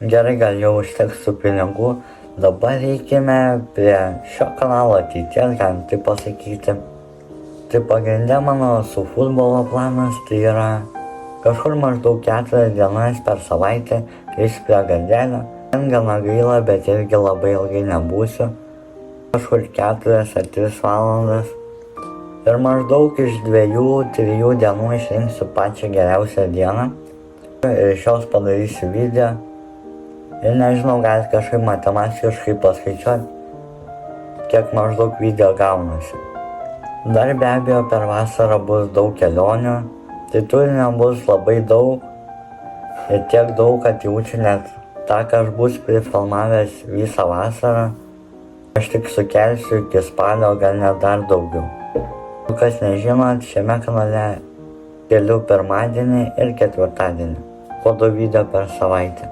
Gerai, gal jau užteks tų pinigų, dabar eikime prie šio kanalo ateities, galim taip pasakyti. Tai pagrindė mano su futbolo planas, tai yra kažkur maždaug 4 dienas per savaitę grįžti prie gardelio. Man gana gaila, bet irgi labai ilgai nebūsiu. Kažkur 4 ar 3 valandas. Ir maždaug iš 2-3 dienų išrinksiu pačią geriausią dieną. Ir iš jos padarysiu video. Ir nežinau, galite kažkaip matematiškai paskaičiuoti, kiek maždaug video gaunasi. Dar be abejo per vasarą bus daug kelionių, tai turinio bus labai daug. Ir tiek daug, kad jaučiu net tą, ką aš būsiu prifilmavęs visą vasarą. Aš tik sukelsiu iki spalio, gal net dar daugiau. Kas nežinot, šiame kanale keliu pirmadienį ir ketvirtadienį. Po 2 video per savaitę.